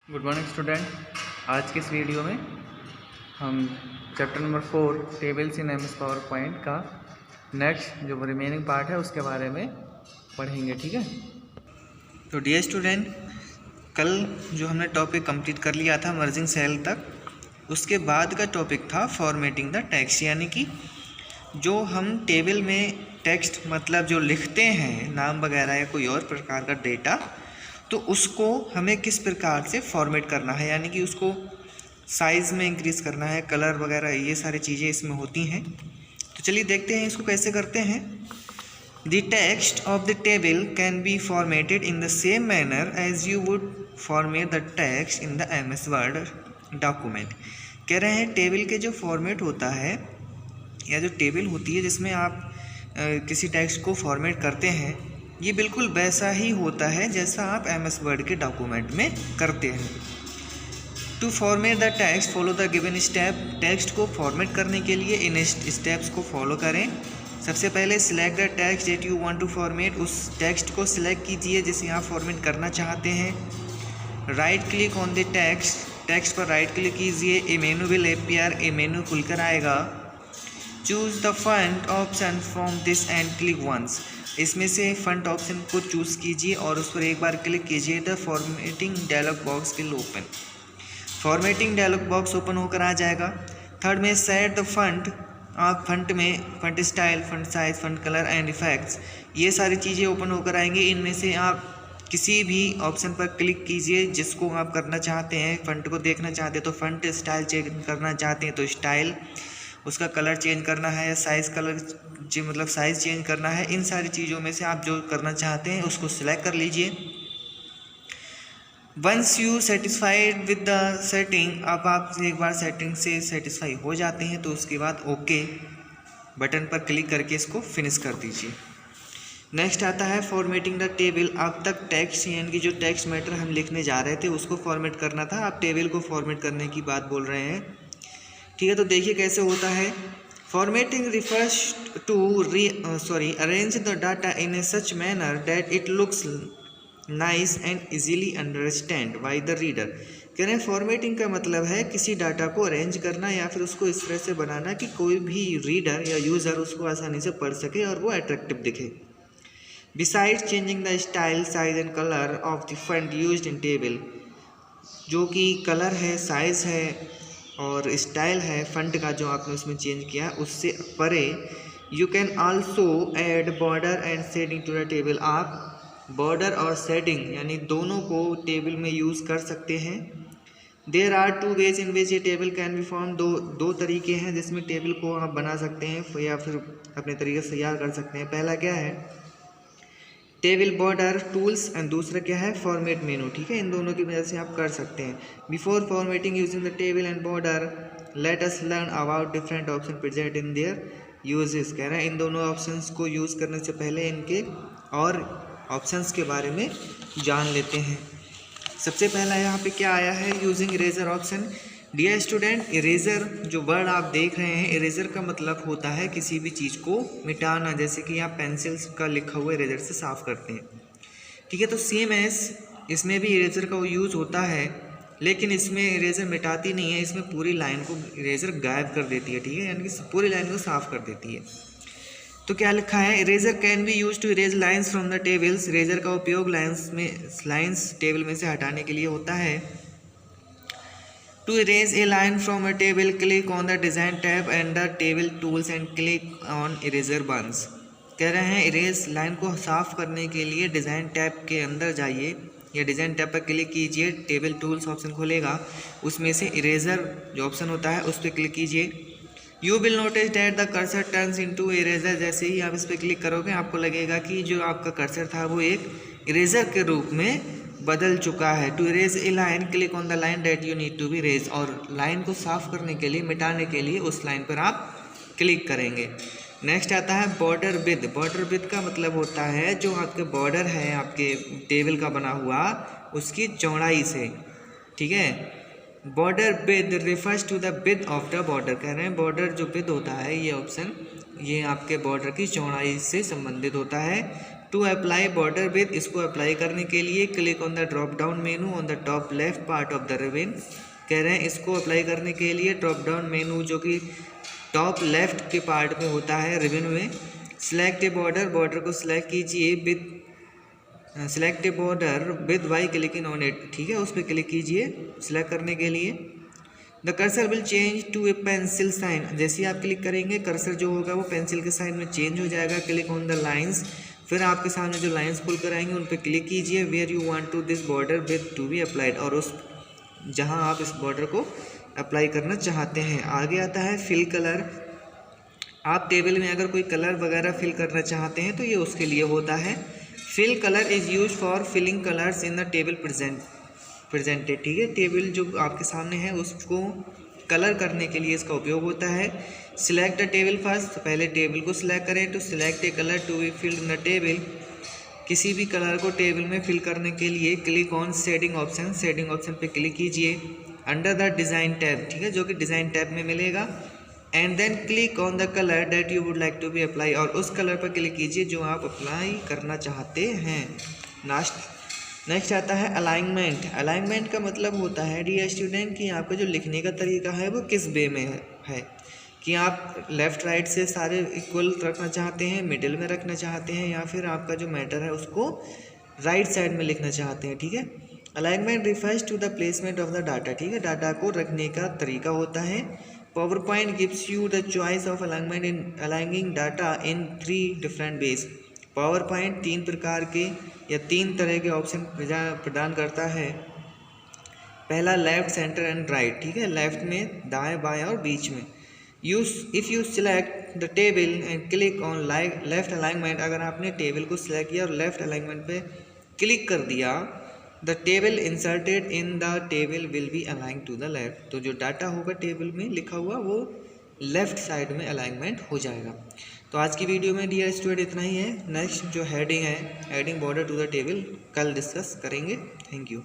Good morning student. आज के इस वीडियो में हम chapter number 4 tables in MS power point का नेक्स्ट जो रिमेनिंग पार्ट है उसके बारे में पढ़ेंगे। ठीक है, तो डियर स्टूडेंट, कल जो हमने टॉपिक कंप्लीट कर लिया था मर्जिंग सेल तक, उसके बाद का टॉपिक था फॉर्मेटिंग द टेक्स्ट, यानी कि जो हम टेबल में टेक्स्ट मतलब जो लिखते हैं नाम वगैरह या कोई और प्रकार का डेटा, तो उसको हमें किस प्रकार से फॉर्मेट करना है, यानी कि उसको साइज़ में इंक्रीज़ करना है, कलर वगैरह ये सारी चीज़ें इसमें होती हैं। तो चलिए देखते हैं इसको कैसे करते हैं। The text of the table can be formatted in the same manner as you would format the text in the MS word document. कह रहे हैं टेबल के जो फॉर्मेट होता है या जो टेबल होती है जिसमें आप किसी टेक्स्ट को फॉर्मेट करते हैं, ये बिल्कुल वैसा ही होता है जैसा आप MS वर्ड के डॉक्यूमेंट में करते हैं। To format the text follow the given step. Text को फॉर्मेट करने के लिए इन स्टेप्स को फॉलो करें। सबसे पहले select the text that you want to format. उस टेक्स्ट को सिलेक्ट कीजिए जिसे आप फॉर्मेट करना चाहते हैं। Right click on the text पर राइट क्लिक कीजिए। A menu will appear, a menu खुलकर आएगा। Choose the font option from this and click once. इसमें से फॉन्ट ऑप्शन को चूज़ कीजिए और उस पर एक बार क्लिक कीजिए। The formatting dialog box will open. Formatting dialog box open होकर आ जाएगा। थर्ड में सेट द फॉन्ट। आप फॉन्ट में font style, font size, font colour and effects, ये सारी चीज़ें ओपन होकर आएंगी। इनमें से आप किसी भी ऑप्शन पर क्लिक कीजिए जिसको आप करना चाहते हैं। फॉन्ट को देखना चाहते हैं तो फॉन्ट स्टाइल चेंज करना चाहते हैं तो स्टाइल, उसका कलर चेंज करना है या साइज़ कलर मतलब साइज़ चेंज करना है। इन सारी चीज़ों में से आप जो करना चाहते हैं उसको सिलेक्ट कर लीजिए। Once you satisfied with the setting, अब आप एक बार सेटिंग से सेटिस्फाई हो जाते हैं तो उसके बाद ओके बटन पर क्लिक करके इसको फिनिश कर दीजिए। नेक्स्ट आता है फॉर्मेटिंग द टेबल। अब तक टेक्स्ट यानी कि जो टेक्स्ट मैटर हम लिखने जा रहे थे उसको फॉर्मेट करना था, आप टेबल को फॉर्मेट करने की बात बोल रहे हैं। ठीक है, तो देखिए कैसे होता है। Formatting refers to arrange the data in a such manner that it looks nice and easily understand by the reader. कह रहे हैं फॉर्मेटिंग का मतलब है किसी डाटा को अरेंज करना या फिर उसको इस तरह से बनाना कि कोई भी रीडर या यूज़र उसको आसानी से पढ़ सके और वो अट्रैक्टिव दिखे। Besides changing the style, size and colour of the font used in table, जो कि कलर है, साइज़ है और स्टाइल है फॉन्ट का जो आपने उसमें चेंज किया, उससे परे you can also add border and shading to the table. आप बॉर्डर और शेडिंग यानी दोनों को टेबल में यूज़ कर सकते हैं। There are two ways in which a table can be form. दो तरीके हैं जिसमें टेबल को आप बना सकते हैं या फिर अपने तरीके से तैयार कर सकते हैं। पहला क्या है, टेबल बॉर्डर टूल्स, एंड दूसरा क्या है, फॉर्मेट मेनू। ठीक है, इन दोनों की वजह से आप कर सकते हैं। Before formatting using the table and border let us learn about different option present in their uses. कह रहे हैं इन दोनों ऑप्शंस को यूज़ करने से पहले इनके और ऑप्शंस के बारे में जान लेते हैं। सबसे पहला यहाँ पे क्या आया है, using eraser option. Dear student, eraser जो वर्ड आप देख रहे हैं, इरेजर का मतलब होता है किसी भी चीज़ को मिटाना, जैसे कि आप पेंसिल का लिखा हुआ इरेजर से साफ़ करते हैं। ठीक है, तो सेम एस इसमें भी इरेजर का यूज़ होता है, लेकिन इसमें इरेजर मिटाती नहीं है, इसमें पूरी लाइन को इरेजर गायब कर देती है। ठीक है, यानी कि पूरी लाइन को साफ़ कर देती है। तो क्या लिखा है, eraser can be use to erase lines from the tables. Eraser का उपयोग लाइन्स टेबल में से हटाने के लिए होता है। To erase a line from a table, click on the design tab and the table tools and click on eraser once. कह रहे हैं इरेज लाइन को साफ़ करने के लिए डिज़ाइन टैब के अंदर जाइए या डिज़ाइन टैब पर क्लिक कीजिए, टेबल टूल्स ऑप्शन खुलेगा, उसमें से इरेजर जो ऑप्शन होता है उस पर क्लिक कीजिए। You will notice that the cursor turns into eraser. जैसे ही आप इस पर क्लिक करोगे आपको लगेगा कि जो आपका कर्सर था वो एक इरेजर के रूप में बदल चुका है। To erase a line, click on the line that you need to be erase. और लाइन को साफ़ करने के लिए, मिटाने के लिए उस लाइन पर आप क्लिक करेंगे। नेक्स्ट आता है बॉर्डर विद। बॉर्डर विद का मतलब होता है जो आपके बॉर्डर है आपके टेबल का बना हुआ उसकी चौड़ाई से। ठीक है, border with refers to the width of the border. कह रहे हैं बॉर्डर जो विड्थ होता है ये ऑप्शन, ये आपके बॉर्डर की चौड़ाई से संबंधित होता है। टू अप्लाई बॉर्डर विद, इसको अप्लाई करने के लिए click on the drop down menu on the top left part of the ribbon. कह रहे हैं इसको अप्लाई करने के लिए ड्रॉप डाउन मेनू जो कि टॉप लेफ्ट के पार्ट में होता है रिबन में, सिलेक्ट ए बॉर्डर, बॉर्डर को सिलेक्ट कीजिए with, select A border with by clicking on it, ठीक है, उस पर क्लिक कीजिए सिलेक्ट करने के लिए। The cursor will change to a pencil sign, जैसे ही आप क्लिक करेंगे कर्सर जो होगा वो पेंसिल के साइन में चेंज हो जाएगा। क्लिक ऑन द लाइन्स, फिर आपके सामने जो लाइन्स पुल कर आएंगे उन पर क्लिक कीजिए। Where you want to this border with to be applied, और उस जहां आप इस बॉर्डर को अप्लाई करना चाहते हैं। आगे आता है फिल कलर। आप टेबल में अगर कोई कलर वगैरह फिल करना चाहते हैं तो ये उसके लिए होता है। Fill colour is use for filling colours in the table presented, ठीक है, टेबल जो आपके सामने है उसको कलर करने के लिए इसका उपयोग होता है। सिलेक्ट द टेबल फर्स्ट, तो पहले टेबल को सिलेक्ट करें। To select a colour to be filled in the table, किसी भी कलर को टेबल में फिल करने के लिए click on shading option, shading option पे क्लिक कीजिए अंडर द डिज़ाइन टैब, ठीक है, जो कि डिज़ाइन टैब में मिलेगा। And then click on the colour that you would like to be apply, और उस कलर पर क्लिक कीजिए जो आप अप्लाई करना चाहते हैं। नेक्स्ट आता है अलाइनमेंट। अलाइनमेंट का मतलब होता है डियर स्टूडेंट कि आपका जो लिखने का तरीका है वो किस वे में है, कि आप लेफ़्ट राइट से सारे इक्वल रखना चाहते हैं, मिडिल में रखना चाहते हैं, या फिर आपका जो मैटर है उसको राइट साइड में लिखना चाहते हैं, ठीक है। Alignment refers to the placement of the data, ठीक है, डाटा को रखने का तरीका होता है। PowerPoint gives you the choice of alignment in aligning data in 3 different ways. PowerPoint 3 प्रकार के या 3 तरह के ऑप्शन प्रदान करता है। पहला लेफ्ट, सेंटर एंड राइट, ठीक है, लेफ्ट में, दाएं बाएं और बीच में। If you select the table and click on left alignment, अगर आपने टेबल को सिलेक्ट किया और लेफ्ट अलाइनमेंट पे क्लिक कर दिया, the table inserted in the table will be align to the left, तो जो डाटा होगा टेबल में लिखा हुआ वो लेफ़्ट साइड में अलाइनमेंट हो जाएगा। तो आज की वीडियो में डियर स्टूडेंट इतना ही है। नेक्स्ट जो हेडिंग है, heading border to the table, कल डिस्कस करेंगे। Thank you.